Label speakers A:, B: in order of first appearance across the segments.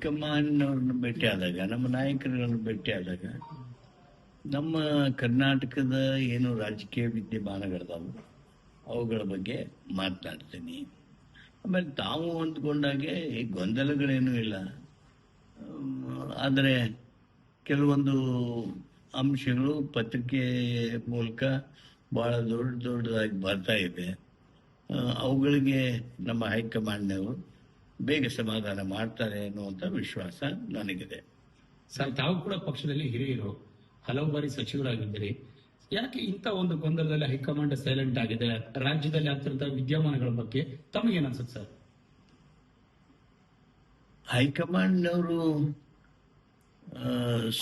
A: ಹೈಕಮಾಂಡ್ನವ್ರನ್ನ ಭೇಟಿ ಆದಾಗ, ನಮ್ಮ ನಾಯಕರುಗಳನ್ನು ಭೇಟಿ ಆದಾಗ, ನಮ್ಮ ಕರ್ನಾಟಕದ ಏನು ರಾಜಕೀಯ ವಿದ್ಯಮಾನಗಳಿದಾವೆ ಅವುಗಳ ಬಗ್ಗೆ ಮಾತನಾಡ್ತೀನಿ. ಆಮೇಲೆ ತಾವು ಹೊಂದ್ಕೊಂಡಾಗೆ ಈ ಗೊಂದಲಗಳೇನೂ ಇಲ್ಲ. ಆದರೆ ಕೆಲವೊಂದು ಅಂಶಗಳು ಪತ್ರಿಕೆ ಮೂಲಕ ಬಹಳ ದೊಡ್ಡದಾಗಿ ಬರ್ತಾ ಇದೆ. ಅವುಗಳಿಗೆ ನಮ್ಮ ಹೈಕಮಾಂಡ್ನವರು ಬೇಗ ಸಮಾಧಾನ ಮಾಡ್ತಾರೆ ಅನ್ನುವಂಥ ವಿಶ್ವಾಸ ನನಗಿದೆ.
B: ಸರ್, ತಾವು ಕೂಡ ಪಕ್ಷದಲ್ಲಿ ಹಿರಿಯರು, ಹಲವು ಬಾರಿ ಸಚಿವರಾಗಿದ್ದೀರಿ. ಯಾಕೆ ಇಂಥ ಒಂದು ಗೊಂದಲದಲ್ಲಿ ಹೈಕಮಾಂಡ್ ಸೈಲೆಂಟ್ ಆಗಿದೆ? ರಾಜ್ಯದಲ್ಲಿ ಆಗ್ತಿರುವಂತಹ ವಿದ್ಯಮಾನಗಳ ಬಗ್ಗೆ ತಮಗೇನು ಅನ್ಸುತ್ತೆ ಸರ್?
A: ಹೈಕಮಾಂಡ್ನವರು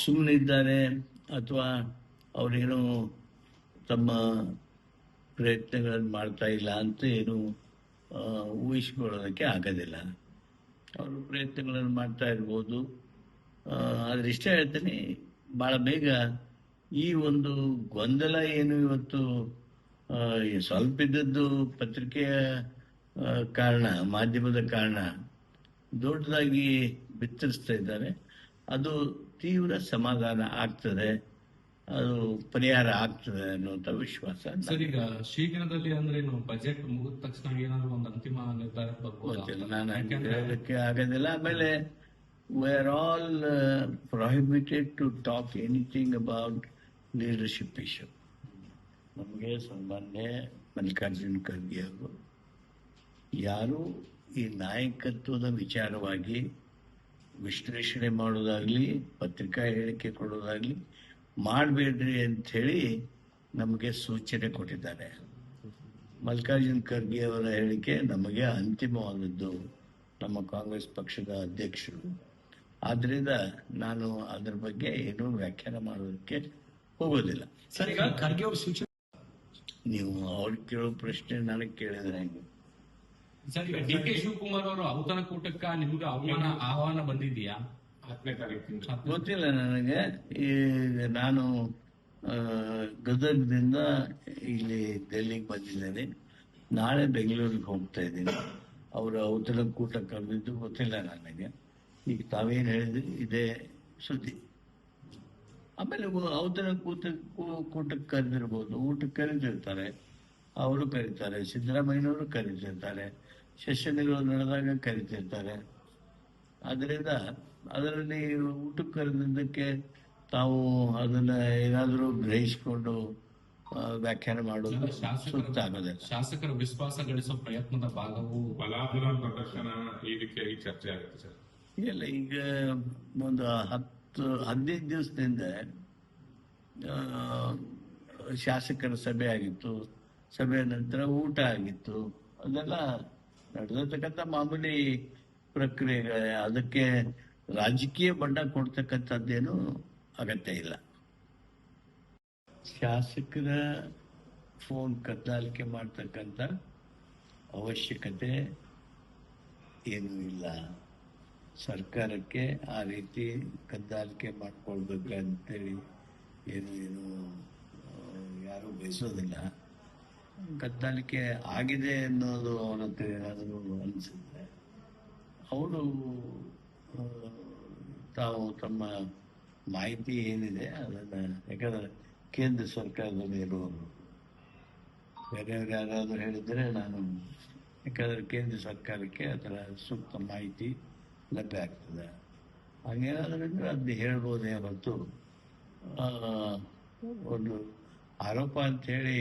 A: ಸುಮ್ಮನಿದ್ದಾರೆ ಅಥವಾ ಅವರೇನು ತಮ್ಮ ಪ್ರಯತ್ನಗಳನ್ನು ಮಾಡ್ತಾ ಇಲ್ಲ ಅಂತ ಏನು ಊಹಿಸಿಕೊಳ್ಳೋದಕ್ಕೆ ಆಗೋದಿಲ್ಲ. ಅವರು ಪ್ರಯತ್ನಗಳನ್ನು ಮಾಡ್ತಾ ಇರ್ಬೋದು. ಆದ್ರೆ ಇಷ್ಟ ಹೇಳ್ತೀನಿ, ಭಾಳ ಬೇಗ ಈ ಒಂದು ಗೊಂದಲ ಏನು ಇವತ್ತು ಸ್ವಲ್ಪ ಇದ್ದದ್ದು ಪತ್ರಿಕೆಯ ಕಾರಣ, ಮಾಧ್ಯಮದ ಕಾರಣ ದೊಡ್ಡದಾಗಿ ಬಿತ್ತರಿಸ್ತಾ ಇದ್ದಾರೆ. ಅದು ತೀವ್ರ ಸಮಾಧಾನ ಆಗ್ತದೆ, ಅದು ಪರಿಹಾರ ಆಗ್ತದೆ ಅನ್ನುವಂಥ ವಿಶ್ವಾಸ.
B: ಸರ್, ಈಗ ಶೀಘ್ರದಲ್ಲಿ ಅಂದ್ರೆ ಬಜೆಟ್ ಮುಗಿದ ತಕ್ಷಣ ಏನಾದ್ರು ಒಂದು ಅಂತಿಮ ನಿರ್ಧಾರ
A: ಗೊತ್ತಿಲ್ಲ, ನಾನು ಹೇಳೋದಕ್ಕೆ ಆಗೋದಿಲ್ಲ. ಆಮೇಲೆ we are all prohibited to talk anything about leadership issue. ನಮಗೆ ಸನ್ಮಾನ್ಯ ಮಲ್ಲಿಕಾರ್ಜುನ್ ಖರ್ಗೆ ಅವರು ಯಾರು ಈ ನಾಯಕತ್ವದ ವಿಚಾರವಾಗಿ ವಿಶ್ಲೇಷಣೆ ಮಾಡೋದಾಗ್ಲಿ, ಪತ್ರಿಕಾ ಹೇಳಿಕೆ ಕೊಡೋದಾಗ್ಲಿ ಮಾಡಬೇಡ್ರಿ ಅಂತ ಹೇಳಿ ನಮಗೆ ಸೂಚನೆ ಕೊಟ್ಟಿದ್ದಾರೆ. ಮಲ್ಲಿಕಾರ್ಜುನ್ ಖರ್ಗೆ ಅವರ ಹೇಳಿಕೆ ನಮಗೆ ಅಂತಿಮವಾದದ್ದು, ನಮ್ಮ ಕಾಂಗ್ರೆಸ್ ಪಕ್ಷದ ಅಧ್ಯಕ್ಷರು. ಆದ್ರಿಂದ ನಾನು ಅದರ ಬಗ್ಗೆ ಏನು ವ್ಯಾಖ್ಯಾನ ಮಾಡೋದಕ್ಕೆ ಹೋಗೋದಿಲ್ಲ.
B: ಸರ್, ಈಗ ಖರ್ಗೆ ಅವ್ರ ಸೂಚನೆ
A: ನೀವು ಅವ್ರಿಗೆ ಕೇಳೋ ಪ್ರಶ್ನೆ ನನಗೆ ಕೇಳಿದ್ರೆ ಹೆಂಗೆ?
B: ಸರ್, ಈಗ ಡಿ ಕೆ ಶಿವಕುಮಾರ್ ಅವರು ಔತಣಕೂಟಕ್ಕೆ ನಿಮ್ಗೆ ಆಹ್ವಾನ ಬಂದಿದೆಯಾ? 10ನೇ ತಾರೀಕು
A: ಗೊತ್ತಿಲ್ಲ ನನಗೆ. ಈಗ ನಾನು ಗದಗದಿಂದ ಇಲ್ಲಿ ಡೆಲ್ಲಿಗೆ ಬಂದಿದ್ದೇನೆ. ನಾಳೆ ಬೆಂಗಳೂರಿಗೆ ಹೋಗ್ತಾ ಇದ್ದೀನಿ. ಅವರ ಔತಣಕೂಟ ಕರೆದಿದ್ದು ಗೊತ್ತಿಲ್ಲ ನನಗೆ. ಈಗ ತಾವೇನು ಹೇಳಿದ್ರಿ ಇದೇ ಸುದ್ದಿ. ಆಮೇಲೆ ಕೂಟಕ್ಕೆ ಕರೆದಿರ್ಬೋದು, ಊಟಕ್ಕೆ ಕರೆದಿರ್ತಾರೆ, ಅವರು ಕರೀತಾರೆ, ಸಿದ್ದರಾಮಯ್ಯನವರು ಕರೀತಿರ್ತಾರೆ, ಸೆಷನ್ಗಳು ನಡೆದಾಗ ಕರೀತಿರ್ತಾರೆ. ಅದರಿಂದ ಅದರಲ್ಲಿ ಊಟಕ್ಕೆ ಕರೆದಿದ್ದಕ್ಕೆ ತಾವು ಅದನ್ನ ಏನಾದರೂ ಗ್ರಹಿಸಿಕೊಂಡು ವ್ಯಾಖ್ಯಾನ ಮಾಡೋದು ಸೂಕ್ತ ಆಗೋದಿಲ್ಲ.
B: ಶಾಸಕರ ವಿಶ್ವಾಸ ಗಳಿಸುವ ಪ್ರಯತ್ನದ ಭಾಗವು
C: ಬಲಾಬಲ ಪ್ರದರ್ಶನ ಈ ರೀತಿಯಾಗಿ ಚರ್ಚೆ ಆಗುತ್ತೆ ಸರ್.
A: ಇಲ್ಲ, ಈಗ ಒಂದು 10-15 ದಿವಸದಿಂದ ಶಾಸಕರ ಸಭೆ ಆಗಿತ್ತು. ಸಭೆಯ ನಂತರ ಊಟ ಆಗಿತ್ತು. ಅದೆಲ್ಲ ನಡೆದಿರ್ತಕ್ಕಂಥ ಮಾಮೂಲಿ ಪ್ರಕ್ರಿಯೆಗಳೇ. ಅದಕ್ಕೆ ರಾಜಕೀಯ ಬಣ್ಣ ಕೊಡ್ತಕ್ಕಂಥದ್ದೇನು ಅಗತ್ಯ ಇಲ್ಲ. ಶಾಸಕರ ಫೋನ್ ಕದ್ದಾಲಿಕೆ ಮಾಡ್ತಕ್ಕಂಥ ಅವಶ್ಯಕತೆ ಏನೂ ಇಲ್ಲ. ಸರ್ಕಾರಕ್ಕೆ ಆ ರೀತಿ ಕದ್ದಾಲಿಕೆ ಮಾಡ್ಕೊಳ್ಬೇಕಂತೇಳಿ ಏನು ಯಾರು ಬಯಸೋದಿಲ್ಲ. ಕದ್ದಾಲಿಕೆ ಆಗಿದೆ ಅನ್ನೋದು ಅವರ ಹತ್ರ ಏನಾದರೂ ಅನಿಸುತ್ತೆ, ಅವರು ತಾವು ತಮ್ಮ ಮಾಹಿತಿ ಏನಿದೆ ಅದನ್ನು, ಯಾಕಂದ್ರೆ ಕೇಂದ್ರ ಸರ್ಕಾರದಲ್ಲಿ ಇರುವವರು, ಬೇರೆಯವ್ರು ಯಾರಾದರೂ ಹೇಳಿದರೆ ನಾನು, ಯಾಕಂದರೆ ಕೇಂದ್ರ ಸರ್ಕಾರಕ್ಕೆ ಅದರ ಸೂಕ್ತ ಮಾಹಿತಿ ಲಭ್ಯ ಆಗ್ತದೆ. ಹಾಗೇನಾದ್ರೂ ಅದನ್ನ ಹೇಳ್ಬೋದೇ ಹೊರತು ಒಂದು ಆರೋಪ ಅಂತ ಹೇಳಿ